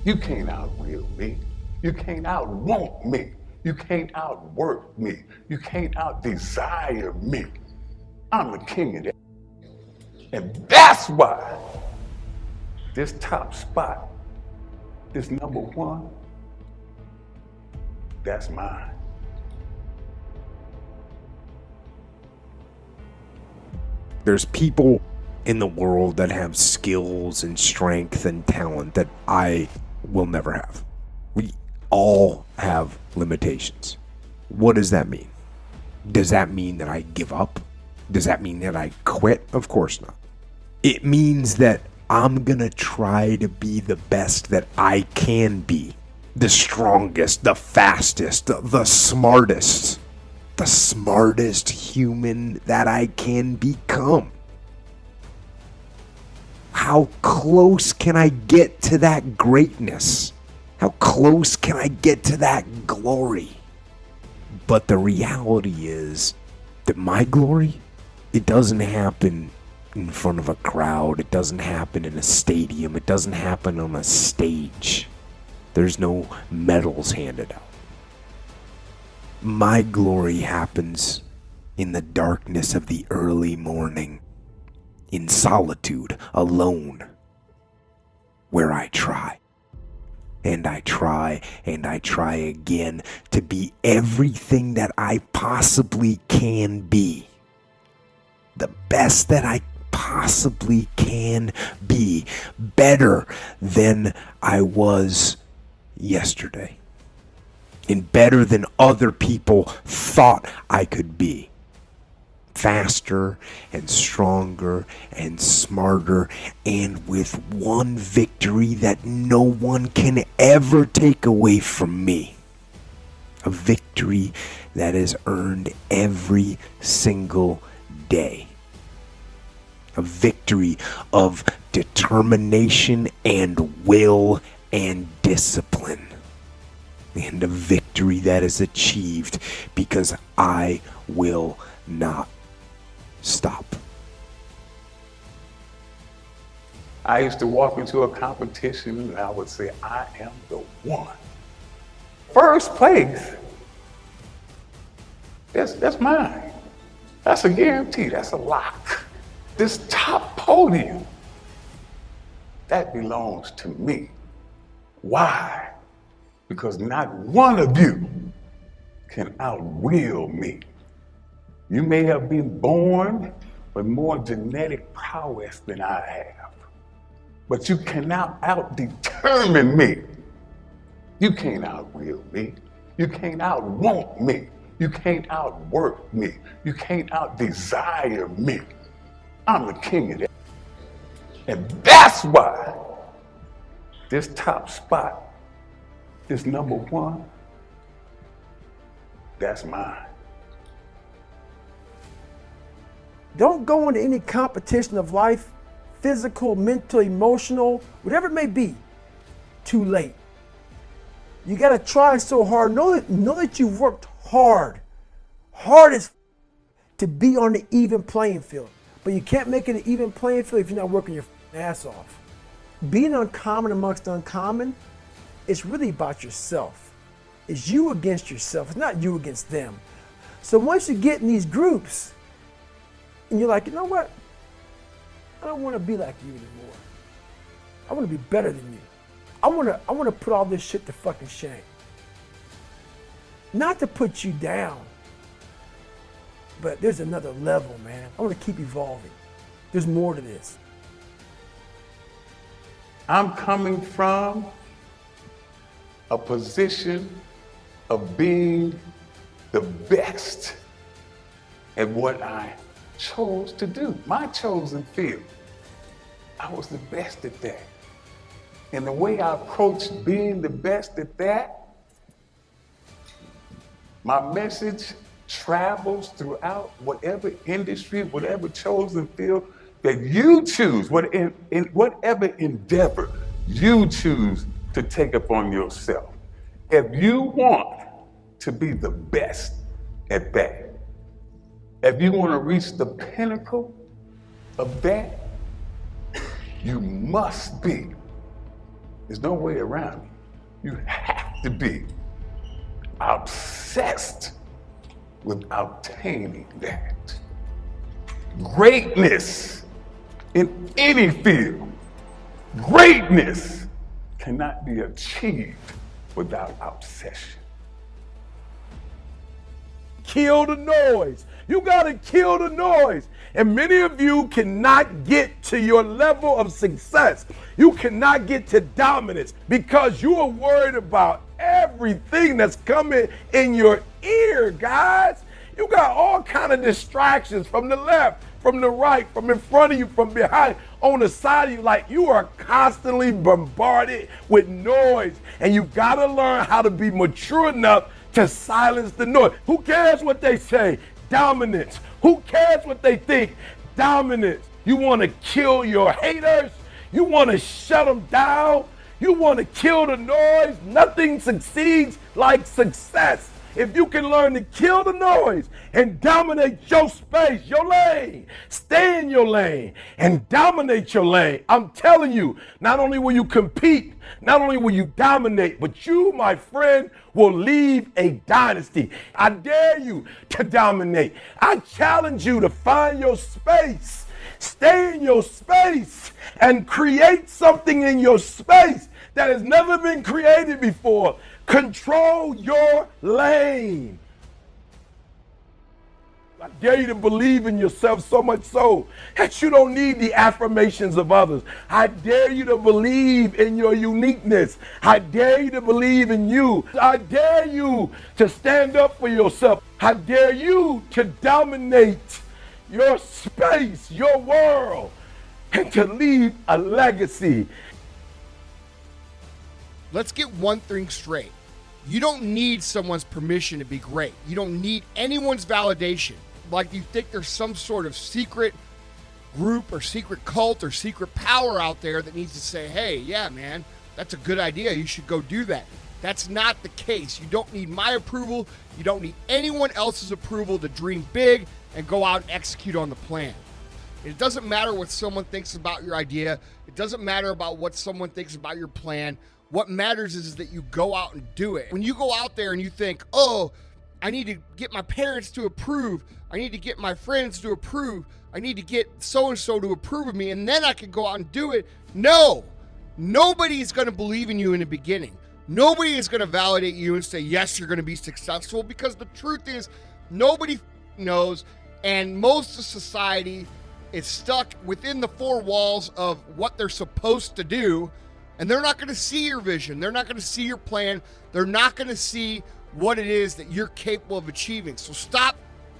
You can't outwill me. You can't outwant me. You can't outwork me. You can't outdesire me. I'm the king of that. And that's why this top spot, this number one, that's mine. There's people in the world that have skills and strength and talent that I will never have. We all have limitations. What does that mean? Does that mean that I give up? Does that mean that I quit? Of course not. It means that I'm gonna try to be the best that I can be. The strongest, the fastest, the smartest human that I can become. How close can I get to that greatness? How close can I get to that glory? But the reality is that my glory, it doesn't happen in front of a crowd. It doesn't happen in a stadium. It doesn't happen on a stage. There's no medals handed out. My glory happens in the darkness of the early morning, in solitude, alone, where I try. And I try, and I try again to be everything that I possibly can be. The best that I possibly can be. Better than I was yesterday. And better than other people thought I could be. Faster and stronger and smarter, and with one victory that no one can ever take away from me. A victory that is earned every single day. A victory of determination and will and discipline. And a victory that is achieved because I will not stop. I used to walk into a competition and I would say, I am the one. First place. That's mine. That's a guarantee. That's a lock. This top podium, that belongs to me. Why? Because not one of you can outwill me. You may have been born with more genetic prowess than I have, but you cannot out-determine me. You can't outwill me. You can't outwant me. You can't outwork me. You can't outdesire me. I'm the king of that. And that's why this top spot, this number one, that's mine. Don't go into any competition of life, physical, mental, emotional, whatever it may be, too late. You gotta try so hard. Know that you've worked hard as to be on the even playing field. But you can't make it an even playing field if you're not working your ass off. Being uncommon amongst uncommon, it's really about yourself. It's you against yourself. It's not you against them. So once you get in these groups, and you're like, you know what? I don't want to be like you anymore. I want to be better than you. I want to put all this shit to fucking shame. Not to put you down, but there's another level, man. I want to keep evolving. There's more to this. I'm coming from a position of being the best at what I chose to do, my chosen field. I was the best at that. And the way I approached being the best at that, my message travels throughout whatever industry, whatever chosen field that you choose, in whatever endeavor you choose to take upon yourself. If you want to be the best at that, if you want to reach the pinnacle of that, you must be There's no way around it. You have to be obsessed with obtaining that. Greatness in any field, greatness cannot be achieved without obsession. Kill the noise. You gotta kill the noise. And many of you cannot get to your level of success. You cannot get to dominance because you are worried about everything that's coming in your ear, guys. You got all kind of distractions from the left, from the right, from in front of you, from behind, on the side of you. Like, you are constantly bombarded with noise, and you gotta learn how to be mature enough to silence the noise. Who cares what they say? Dominance. Who cares what they think? Dominance. You want to kill your haters? You want to shut them down? You want to kill the noise? Nothing succeeds like success. If you can learn to kill the noise and dominate your space, your lane, stay in your lane and dominate your lane, I'm telling you, not only will you compete, not only will you dominate, but you, my friend, will leave a dynasty. I dare you to dominate. I challenge you to find your space, stay in your space, and create something in your space that has never been created before. Control your lane. I dare you to believe in yourself so much so that you don't need the affirmations of others. I dare you to believe in your uniqueness. I dare you to believe in you. I dare you to stand up for yourself. I dare you to dominate your space, your world, and to leave a legacy. Let's get one thing straight. You don't need someone's permission to be great. You don't need anyone's validation. Like you think there's some sort of secret group or secret cult or secret power out there that needs to say, hey, yeah, man, that's a good idea. You should go do that. That's not the case. You don't need my approval. You don't need anyone else's approval to dream big and go out and execute on the plan. It doesn't matter what someone thinks about your idea. It doesn't matter about what someone thinks about your plan. What matters is that you go out and do it. When you go out there and you think, oh, I need to get my parents to approve. I need to get my friends to approve. I need to get so-and-so to approve of me, and then I can go out and do it. No, nobody is going to believe in you in the beginning. Nobody is going to validate you and say, yes, you're going to be successful, because the truth is nobody knows, and most of society is stuck within the four walls of what they're supposed to do. And they're not going to see your vision. They're not going to see your plan. They're not going to see what it is that you're capable of achieving. So stop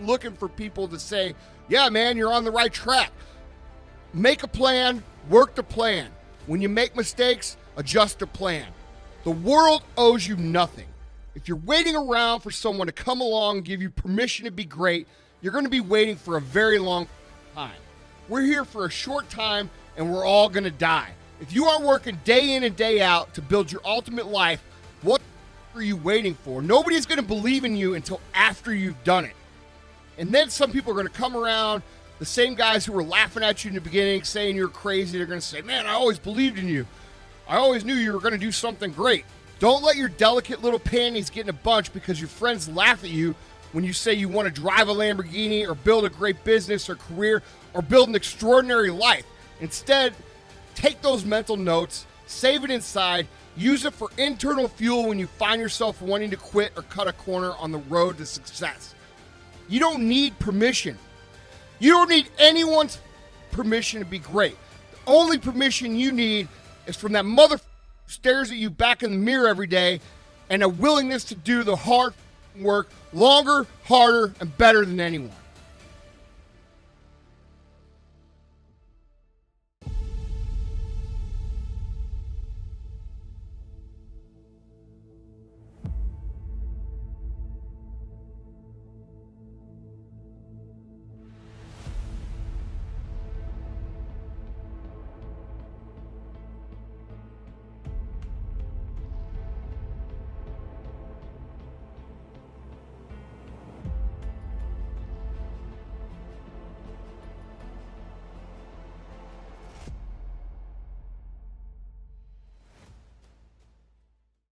looking for people to say, yeah, man, you're on the right track. Make a plan, work the plan. When you make mistakes, adjust the plan. The world owes you nothing. If you're waiting around for someone to come along and give you permission to be great, you're going to be waiting for a very long time. We're here for a short time, and we're all going to die. If you aren't working day in and day out to build your ultimate life, what are you waiting for? Nobody's going to believe in you until after you've done it. And then some people are going to come around, the same guys who were laughing at you in the beginning, saying you're crazy. They're going to say, man, I always believed in you. I always knew you were going to do something great. Don't let your delicate little panties get in a bunch because your friends laugh at you when you say you want to drive a Lamborghini or build a great business or career or build an extraordinary life. Instead, take those mental notes, save it inside, use it for internal fuel when you find yourself wanting to quit or cut a corner on the road to success. You don't need permission. You don't need anyone's permission to be great. The only permission you need is from that mother who stares at you back in the mirror every day and a willingness to do the hard work longer, harder, and better than anyone.